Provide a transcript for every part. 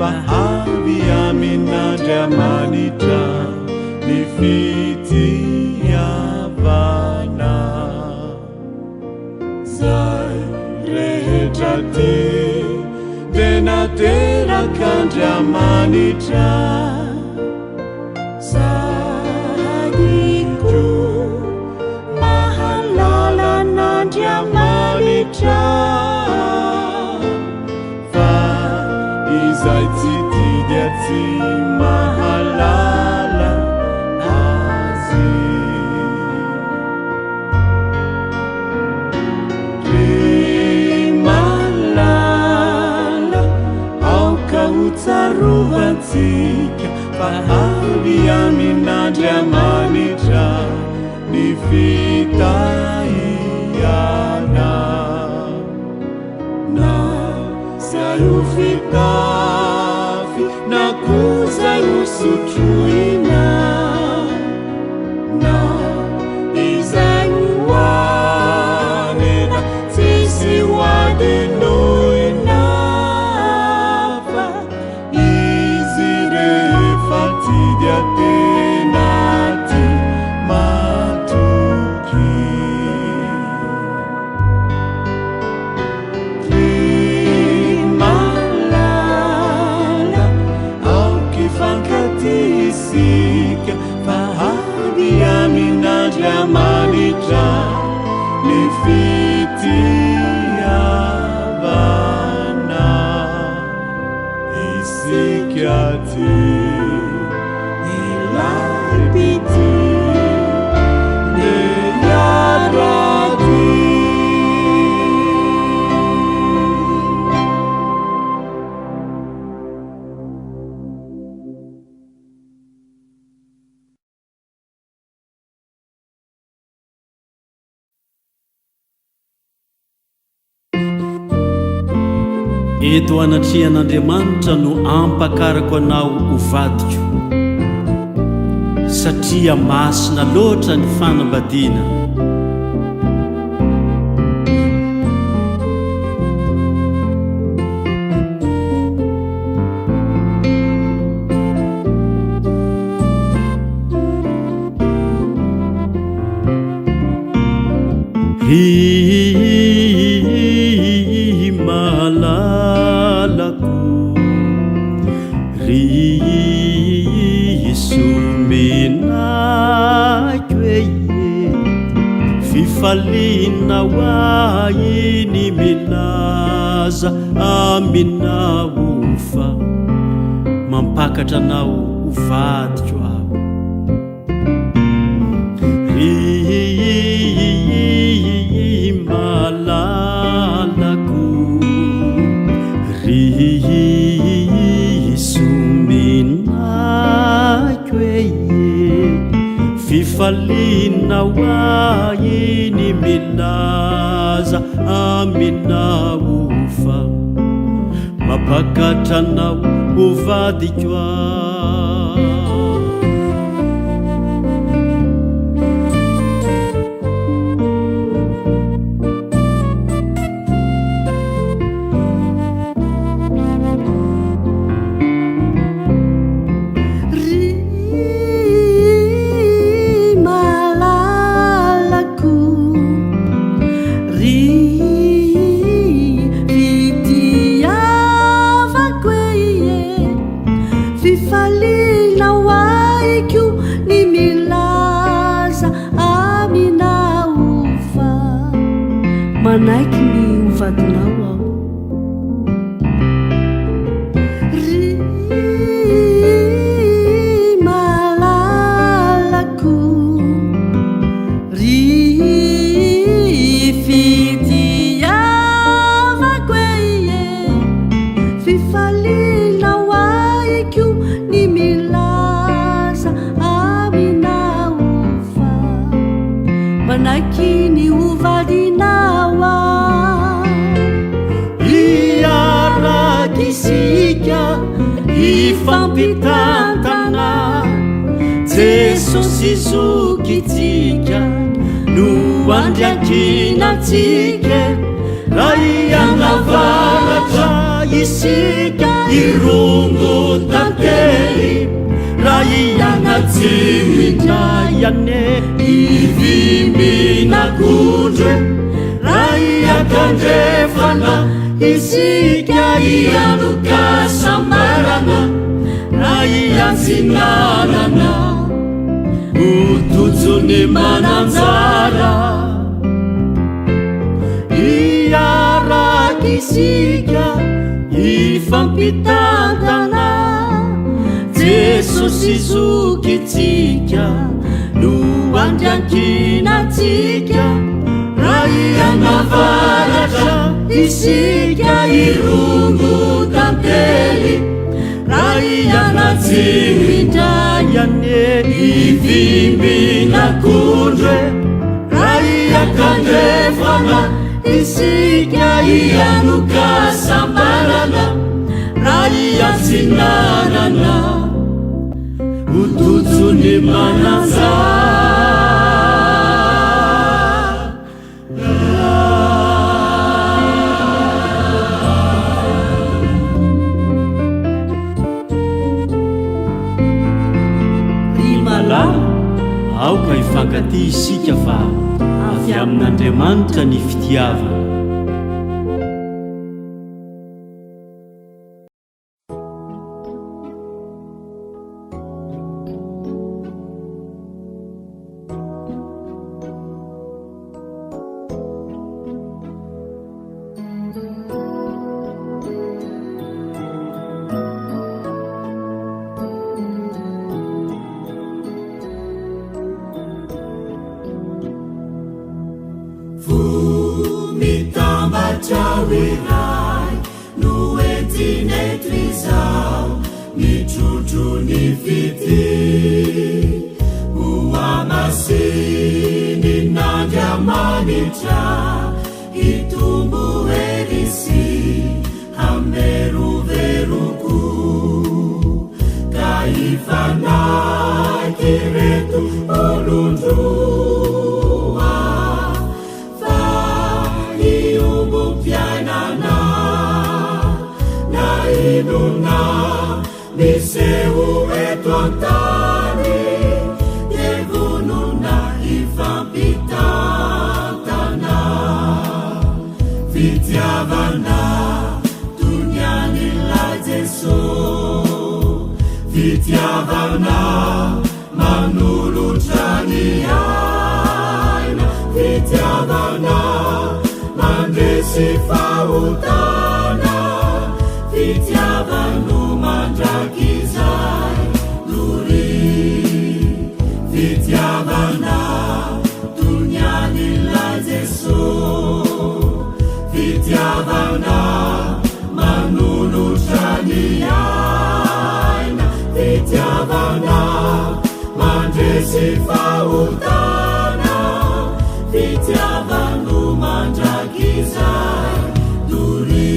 avy amin'Andriamanitra ny fitiavana. Zay rehetra ty de naterak'Andriamanitra, sahadiko mahalala n'Andriamanitra. Izay tsy tidia tsy mahalala azy. Re malala aoka ho tsarovatsika fa avy amin'Andriamanitra ny fitahiana. Na zay ho fitafy na koa zay ho sotroina, na izay ho anena tsisy hoadinoina, fa izy rehefa tidia tena ty matoky. Isika fa avy amin'Andriamanitra ny fitiavana. Isika ty ilay pity ne iarady. Eto anatrian'Andriamanitra no ampakarako anao ho vadiko, satria masina loatra ny fanambadiana. Fifalina waini milaza amina ufa, mampakatra nao uvadiko aho. Malalako risuminako fifalina waini milaza amina ufa, mampakatra nao uvadiko aho. Manaiky ny uvadinao aho. Malalako fitiavako fifalina waiko ny milaza amina ufa, manaiky ny uvadinao iaragysika ifampitantana, Jesosy zokitsika no andriakinatsika, raha ianavaratra isika irongo ianatsy mindayane iviminakondre raha iakandrefana isika ianokasambarana raha iantsinanana utojony mananjara iarakisika ifampitantana Jesosy zokitsika no andriankinatsika raha ianavaratra isika irongo tantely raha ianatsy mindrayane ivimbinakondre raha iakandrefana isika ianokasambarana raha iantsinanana utojony mananjara rimala aoka ifankaty isika fa avy amin'Andriamanitra ny fitiavana. Chawirai nuetinetrizao ni chuchu ni fiti uamasini nandiamanitra itumbu erisi hameru veruku kaifana kiretu olundrua pianana na inuna miseu etuantani devununa ifampitantana vitiavana tunyani la Jesu vitiavana manulutrani aina vitiavana mandresi fautana vitiavanu mandrakizai duri vitiavana tunyani la Jesu vitiavana manulutrani aina vitiavana mandresi fautana vitiavanu mandrakizai duri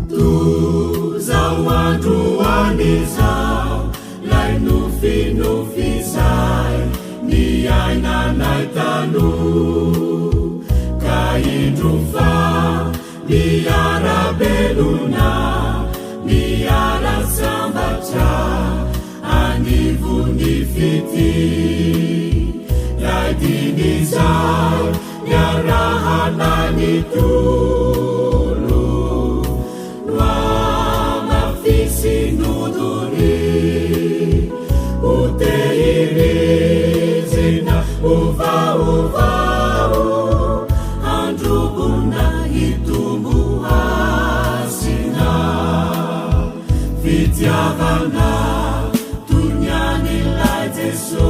tuzao androanizao lai nufinufizai ni aina naitanu kaindrufa miara beluna miara sambatra anivunifiti yaidinizai yarahananitulu nwamafisi nuduri uteirizina uvauvau andruguna itumbuasina vitiavana tunyani la Jesu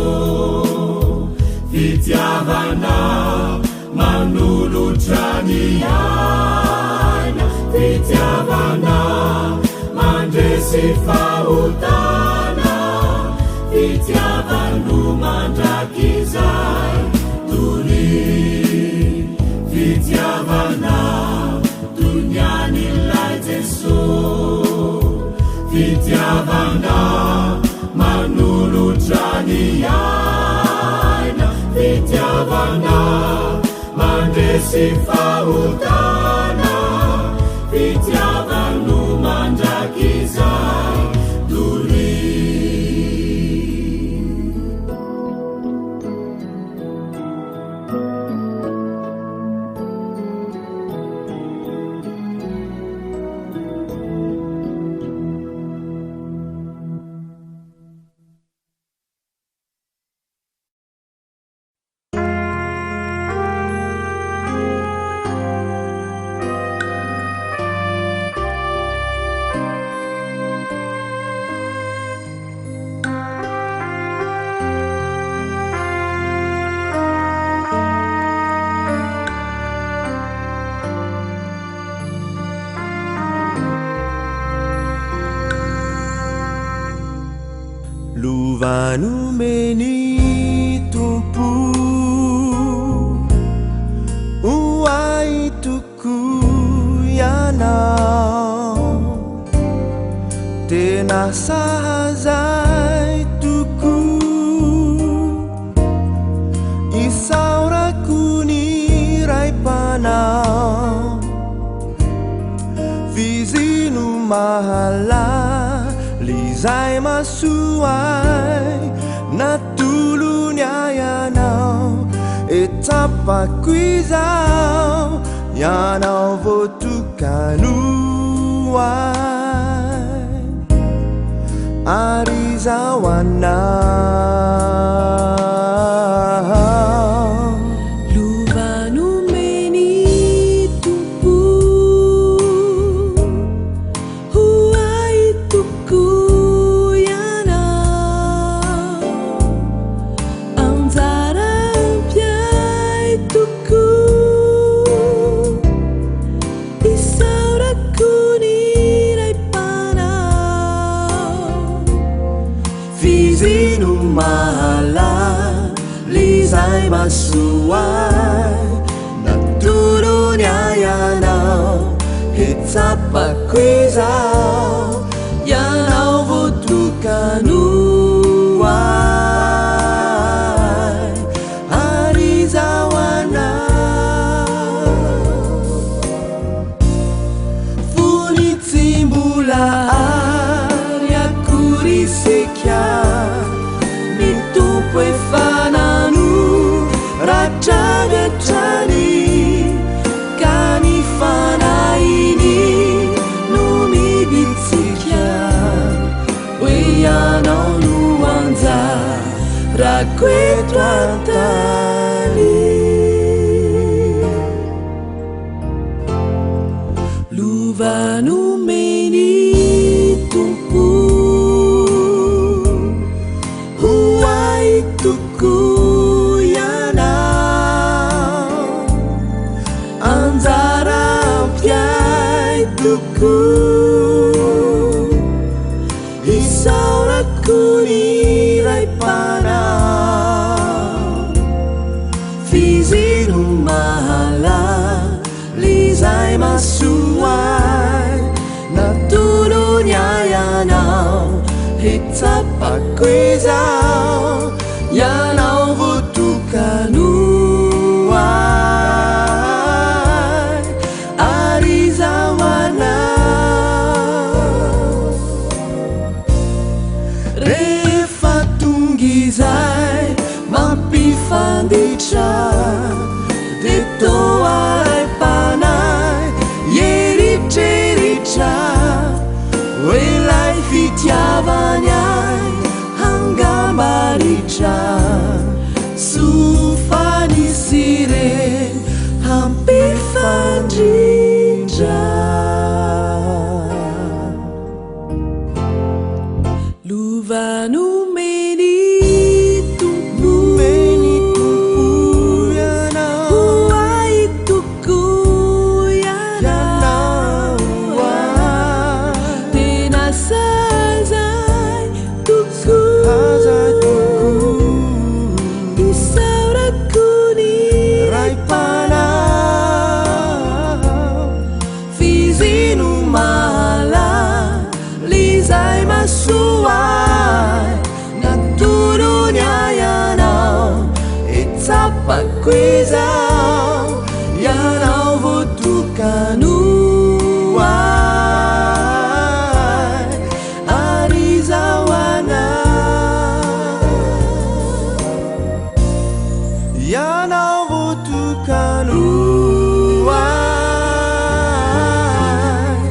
vitiavana manulutrani aina vitiavana mandresi fautana vitiavanu mandrakizai duri vitiavana tunyani la Jesu vitiavana manulutrani aina fitiavana mandresy fahotana fitiavano mandrakizay dori Luvanumeni tumpu uai tuku yanau tena sahazai tuku isauraku nirai panau vizinu mahala lizai masuai natulunya yanau etapa kuizau yanau votukanuai arizawana masuai natulunya yanau hitapa kuizau yanau votukanuai arizawana funitimbula aria kurisekia mintupo efananu Rajagatani kanifanaini numibitikia weyana nuanza rakwetwatani luvanumeni tumpu huai tuku tuku isauraku nirai panau fizinu mahala lizai masuai natulunya yanau hitapa kuizau yanau votukanuai arizawana refatungizai mampifanditra detoarai panai yeritreritra oelai fitiavanyai hangambaritra sufanisiren hampifandrindra luvanumeni tumpu huai tuku yanau tena sazai tuku isauraku nirai panau fizinu mahala lizai masuai kwiza yanaovutukanuai arizawana yanaovutukanuai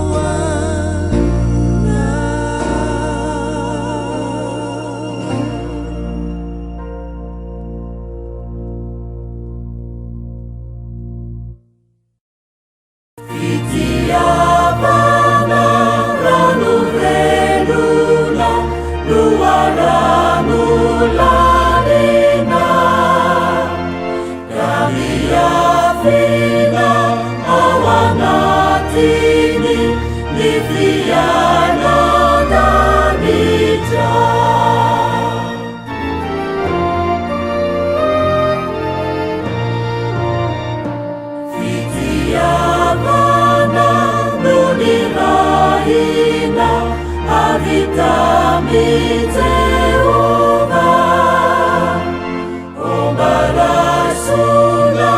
arizawana. Itiavana ranu veluna luaranu larina kamiafina awanatini nifiana danija Itiavana nuniraina avitamiteova ombarasuna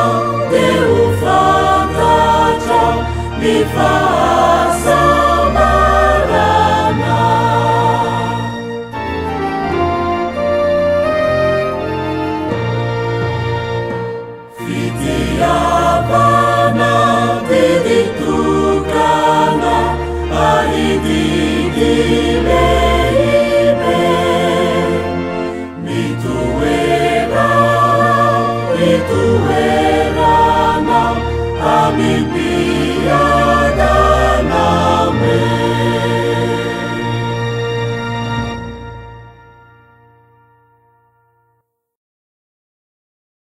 deufataca nifasamarana Itiavana diditukana aididileibe mituerana amibia